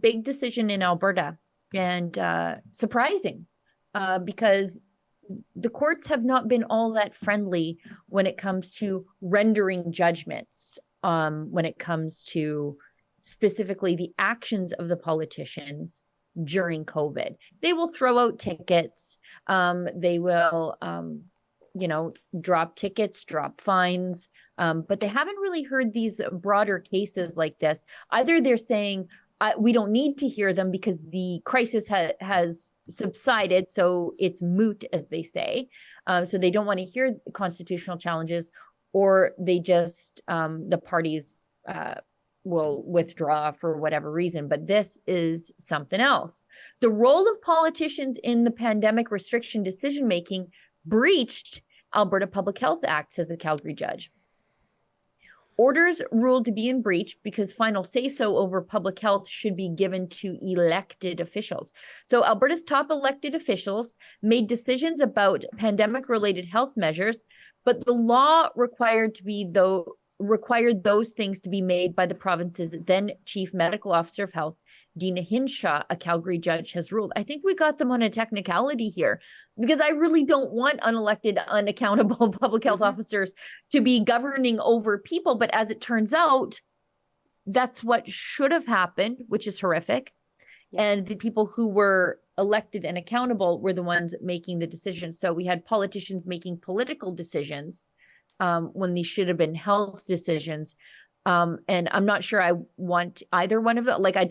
big decision in Alberta, and surprising, because the courts have not been all that friendly when it comes to rendering judgments, when it comes to specifically the actions of the politicians during COVID. They will throw out tickets. They will, drop tickets, drop fines. But they haven't really heard these broader cases like this. Either they're saying, we don't need to hear them because the crisis has subsided, so it's moot, as they say. So they don't want to hear constitutional challenges, or they just, the parties will withdraw for whatever reason. But this is something else. The role of politicians in the pandemic restriction decision-making breached Alberta Public Health Act, says a Calgary judge. Orders ruled to be in breach because final say-so over public health should be given to elected officials. So Alberta's top elected officials made decisions about pandemic-related health measures, but the law required those things to be made by the province's then Chief Medical Officer of Health, Dina Hinshaw, a Calgary judge, has ruled. I think we got them on a technicality here, because I really don't want unelected, unaccountable public health officers to be governing over people. But as it turns out, that's what should have happened, which is horrific. Yeah. And the people who were elected and accountable were the ones making the decisions. So we had politicians making political decisions when these should have been health decisions. And I'm not sure I want either one of them. Like, I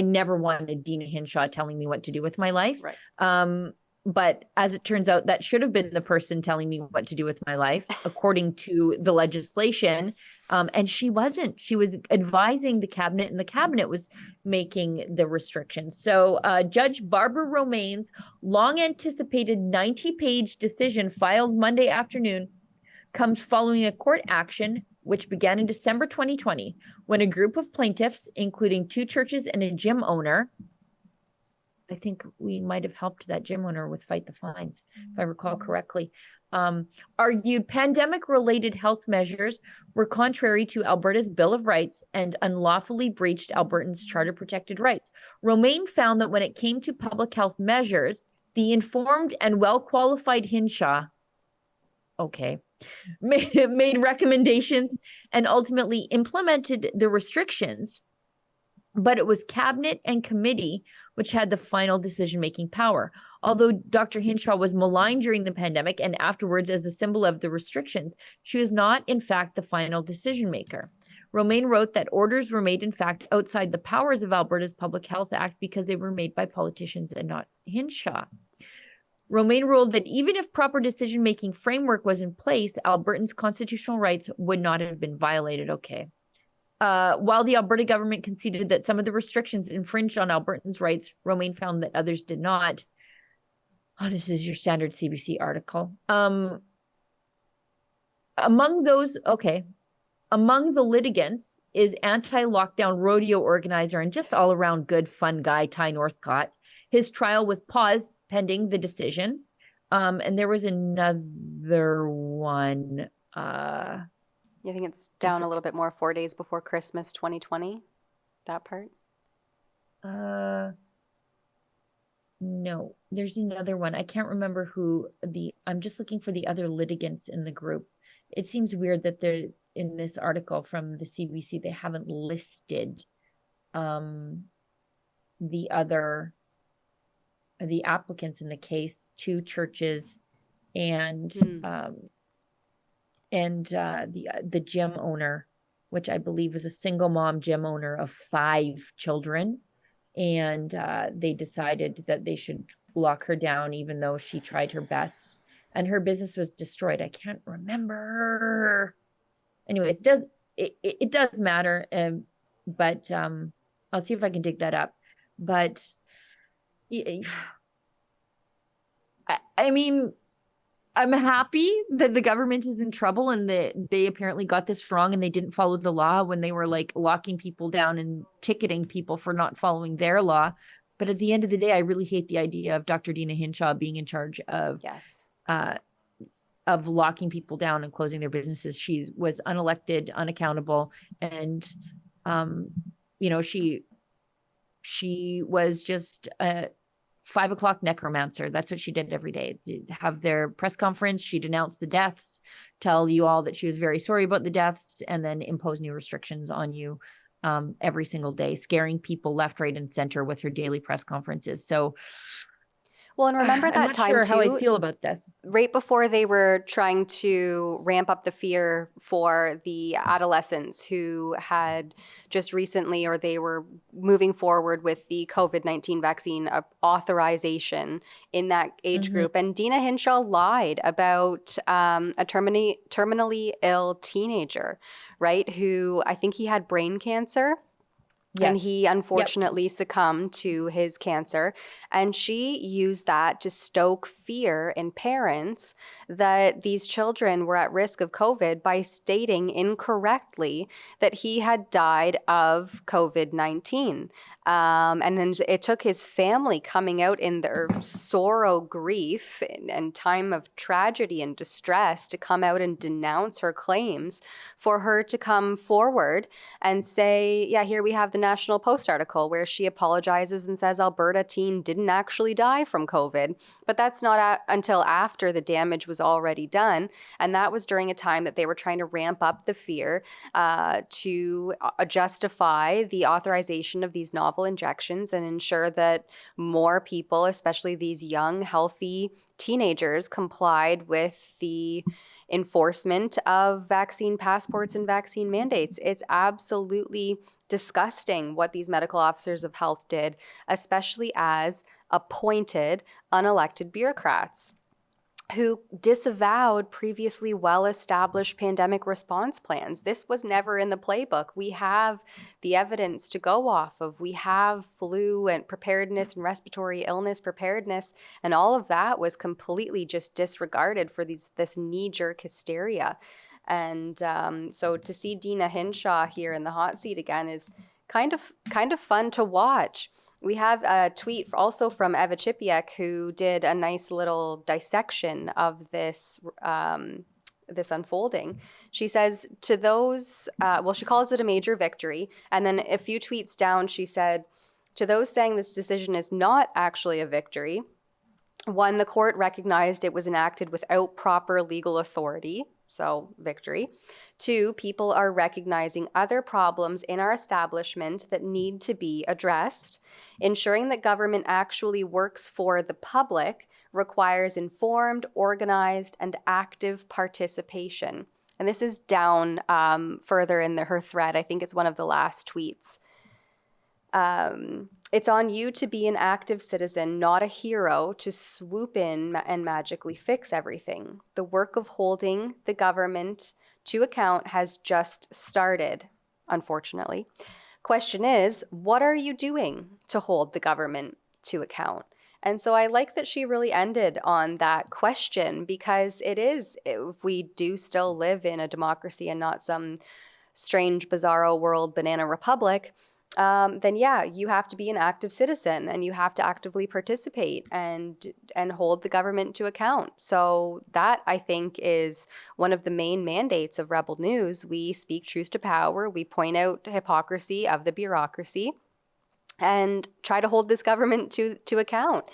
never wanted Dina Hinshaw telling me what to do with my life. Right. But as it turns out, that should have been the person telling me what to do with my life, according to the legislation. And she wasn't. She was advising the cabinet, and the cabinet was making the restrictions. So Judge Barbara Romaine's long anticipated 90-page decision, filed Monday afternoon, comes following a court action which began in December 2020, when a group of plaintiffs, including 2 churches and a gym owner — I think we might have helped that gym owner with Fight the Fines, if I recall correctly — argued pandemic-related health measures were contrary to Alberta's Bill of Rights and unlawfully breached Albertans' charter-protected rights. Romaine found that when it came to public health measures, the informed and well-qualified Hinshaw made recommendations and ultimately implemented the restrictions, but it was cabinet and committee which had the final decision-making power. Although Dr. Hinshaw was maligned during the pandemic and afterwards as a symbol of the restrictions, she was not, in fact, the final decision-maker. Romaine wrote that orders were made, in fact, outside the powers of Alberta's Public Health Act because they were made by politicians and not Hinshaw. Romaine ruled that even if proper decision-making framework was in place, Albertans' constitutional rights would not have been violated. Okay. While the Alberta government conceded that some of the restrictions infringed on Albertans' rights, Romaine found that others did not. Oh, this is your standard CBC article. Among the litigants is anti-lockdown rodeo organizer and just all-around good, fun guy, Ty Northcott. His trial was paused pending the decision. And there was another one. I think it's down a little bit more, 4 days before Christmas 2020, that part. No, there's another one. I can't remember I'm just looking for the other litigants in the group. It seems weird that they're in this article from the CBC. They haven't listed the applicants in the case, 2 churches and the gym owner, which I believe was a single mom gym owner of 5 children. And they decided that they should lock her down, even though she tried her best. And her business was destroyed. I can't remember. Anyways, it does matter. But I'll see if I can dig that up. But I mean, I'm happy that the government is in trouble and that they apparently got this wrong and they didn't follow the law when they were like locking people down and ticketing people for not following their law. But at the end of the day, I really hate the idea of Dr. Dina Hinshaw being in charge of locking people down and closing their businesses. She was unelected, unaccountable, and she She was just a 5 o'clock necromancer. That's what she did every day. They'd have their press conference. She'd announce the deaths, tell you all that she was very sorry about the deaths, and then impose new restrictions on you every single day, scaring people left, right, and center with her daily press conferences. So, Well, and remember I'm that not time sure how I too, feel about this. right before they were trying to ramp up the fear for the adolescents who had just recently, or they were moving forward with the COVID-19 vaccine authorization in that age Mm-hmm. group. And Dina Hinshaw lied about a terminally ill teenager, right? Who I think he had brain cancer. And Yes. he Yep. unfortunately succumbed to his cancer. And she used that to stoke fear in parents that these children were at risk of COVID by stating incorrectly that he had died of COVID-19. And then it took his family coming out in their sorrow, grief, and time of tragedy and distress to come out and denounce her claims for her to come forward and say, yeah, here we have the National Post article where she apologizes and says Alberta teen didn't actually die from COVID. But that's not until after the damage was already done. And that was during a time that they were trying to ramp up the fear to justify the authorization of these novel injections and ensure that more people, especially these young, healthy teenagers, complied with the enforcement of vaccine passports and vaccine mandates. It's absolutely disgusting what these medical officers of health did, especially as appointed, unelected bureaucrats who disavowed previously well-established pandemic response plans. This was never in the playbook. We have the evidence to go off of. We have flu and preparedness and respiratory illness preparedness, and all of that was completely just disregarded for this knee-jerk hysteria. And so to see Dina Hinshaw here in the hot seat again is kind of fun to watch. We have a tweet also from Eva Chipiek, who did a nice little dissection of this this unfolding. She says to those, well, she calls it a major victory, and then a few tweets down, she said, to those saying this decision is not actually a victory, one, the court recognized it was enacted without proper legal authority, so victory. Two, people are recognizing other problems in our establishment that need to be addressed. Ensuring that government actually works for the public requires informed, organized, and active participation. And this is down further in her thread. I think it's one of the last tweets. It's on you to be an active citizen, not a hero, to swoop in and magically fix everything. The work of holding the government to account has just started, unfortunately. Question is, what are you doing to hold the government to account? And so I like that she really ended on that question, because it is, if we do still live in a democracy and not some strange, bizarro world banana republic, then yeah, you have to be an active citizen and you have to actively participate and hold the government to account. So that, I think, is one of the main mandates of Rebel News. We speak truth to power. We point out hypocrisy of the bureaucracy and try to hold this government to account.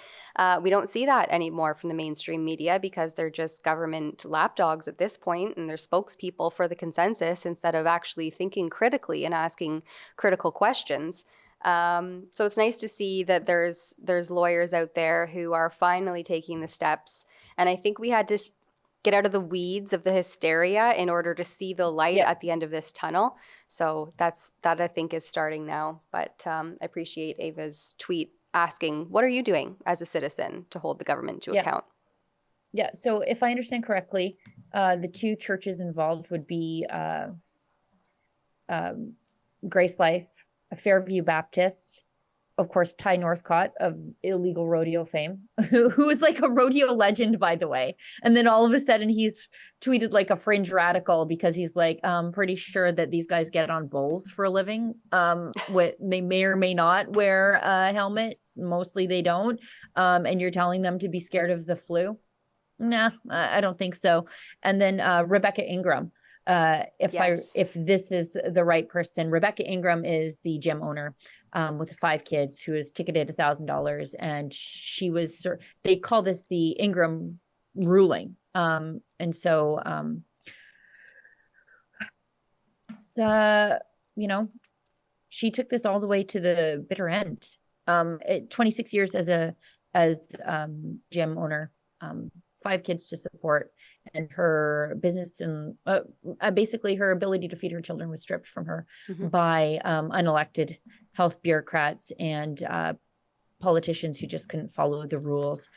We don't see that anymore from the mainstream media because they're just government lapdogs at this point, and they're spokespeople for the consensus instead of actually thinking critically and asking critical questions. So it's nice to see that there's lawyers out there who are finally taking the steps. And I think we had to get out of the weeds of the hysteria in order to see the light at the end of this tunnel. So that I think is starting now. But I appreciate Ava's tweet asking, what are you doing as a citizen to hold the government to account? Yeah. So if I understand correctly, the two churches involved would be Grace Life, Fairview Baptist, of course, Ty Northcott of illegal rodeo fame, who is like a rodeo legend, by the way. And then all of a sudden he's tweeted like a fringe radical because he's like, pretty sure that these guys get on bulls for a living. They may or may not wear helmets. Mostly they don't. And you're telling them to be scared of the flu. Nah, I don't think so. And then Rebecca Ingram, Yes. if this is the right person. Rebecca Ingram is the gym owner with 5 kids who is ticketed $1,000, and they call this the Ingram ruling. And so you know, she took this all the way to the bitter end. 26 years as gym owner, 5 kids to support, and her business and basically her ability to feed her children was stripped from her Hmm. by unelected health bureaucrats and politicians who just couldn't follow the rules.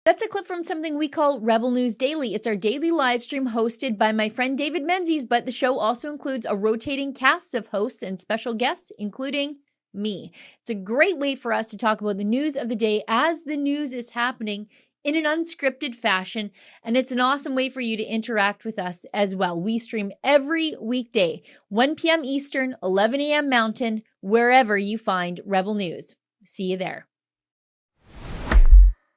That's a clip from something we call Rebel News Daily. It's our daily live stream hosted by my friend David Menzies, but the show also includes a rotating cast of hosts and special guests, including me. It's a great way for us to talk about the news of the day as the news is happening in an unscripted fashion, and it's an awesome way for you to interact with us as well. We stream every weekday, 1 p.m. Eastern, 11 a.m. Mountain, wherever you find Rebel News. See you there.